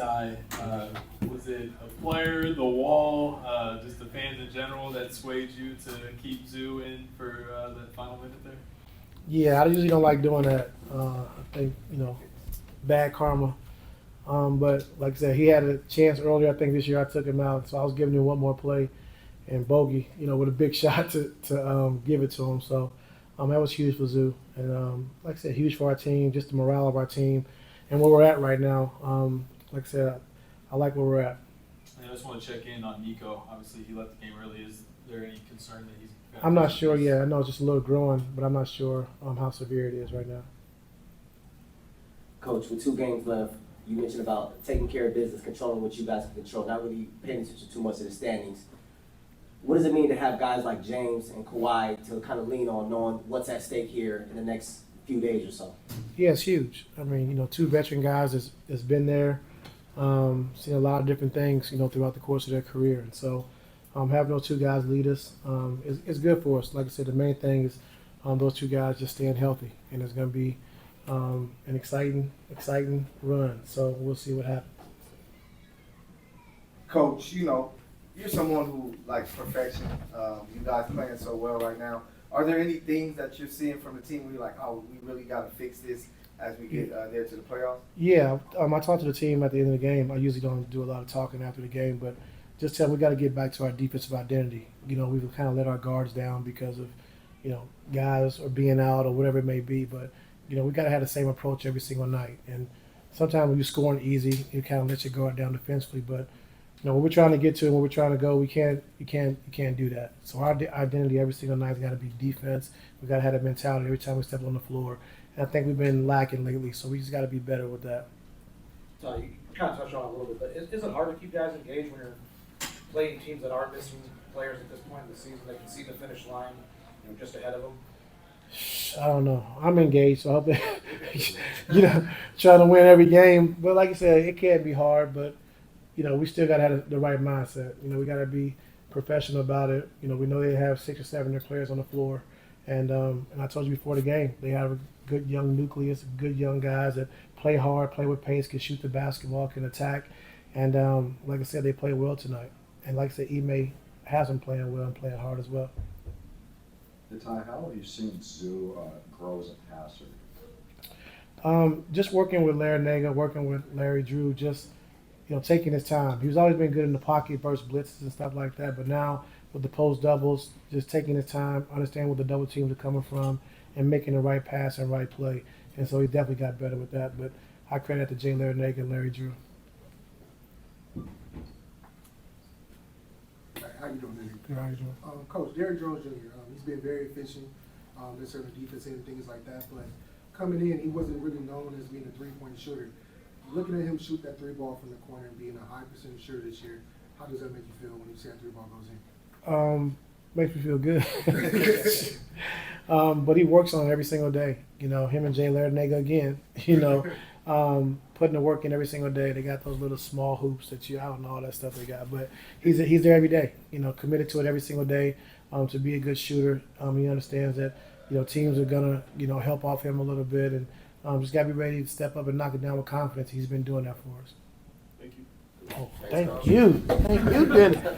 side. Was it a player, the wall, just the fans in general that swayed you to keep Zoo in for that final minute there? Yeah, I usually don't like doing that. I think, bad karma. But like I said, he had a chance earlier. I think this year I took him out, so I was giving him one more play, and Bogey, with a big shot to give it to him. So that was huge for Zoo, and like I said, huge for our team, just the morale of our team, and where we're at right now. Like I said, I like where we're at. And I just want to check in on Nico. Obviously, he left the game early. Is there any concern that he's? I'm not sure yet. I know it's just a little growing, but I'm not sure how severe it is right now. Coach, with 2 games left, you mentioned about taking care of business, controlling what you guys can control, not really paying attention too much to the standings. What does it mean to have guys like James and Kawhi to kind of lean on, knowing what's at stake here in the next few days or so? Yeah, it's huge. I mean, 2 veteran guys that's been there, seen a lot of different things, throughout the course of their career. And so having those 2 guys lead us is good for us. Like I said, the main thing is those 2 guys just staying healthy, and it's going to be an exciting run. So we'll see what happens. Coach, you're someone who likes perfection. You guys playing so well right now. Are there any things that you're seeing from the team where you're like, oh, we really got to fix this as we get there to the playoffs? Yeah, I talked to the team at the end of the game. I usually don't do a lot of talking after the game, but just tell them we got to get back to our defensive identity. We've kind of let our guards down because of, guys are being out or whatever it may be, but we got to have the same approach every single night. And sometimes when you're scoring easy, you kind of let your guard down defensively. But when we're trying to get to and when we're trying to go, you can't do that. So our identity every single night's got to be defense. We got to have that mentality every time we step on the floor. And I think we've been lacking lately, so we just got to be better with that. So you kind of touched on it a little bit, but is it hard to keep guys engaged when you're playing teams that are missing players at this point in the season? They can see the finish line, just ahead of them. I don't know. I'm engaged, so I hope trying to win every game. But like I said, it can be hard, but we still got to have the right mindset. We got to be professional about it. We know they have 6 or 7 of their players on the floor, and I told you before the game, they have a good young nucleus, good young guys that play hard, play with pace, can shoot the basketball, can attack, and like I said, they play well tonight. And like I said, Ime has them playing well and playing hard as well. Ty, how have you seen Zoo grow as a passer? Just working with Larry Nega, working with Larry Drew, just taking his time. He's always been good in the pocket versus blitzes and stuff like that, but now with the post doubles, just taking his time, understanding where the double teams are coming from, and making the right pass and right play. And so he definitely got better with that. But I credit to Jay Larry Nega and Larry Drew. How you doing, Derek? Good, how you doing? Coach, Derrick Jones Jr., he's been very efficient. There's certain defense and things like that, but coming in, he wasn't really known as being a three-point shooter. Looking at him shoot that 3 ball from the corner and being a high percentage shooter this year, how does that make you feel when you see that 3 ball goes in? Makes me feel good. But he works on it every single day. Him and Jay Larry Nega again, putting the work in every single day. They got those little small hoops that I don't know all that stuff they got, but he's there every day. Committed to it every single day to be a good shooter. He understands that teams are gonna help off him a little bit, and just gotta be ready to step up and knock it down with confidence. He's been doing that for us. Thank you. Oh, thank you, Dennis.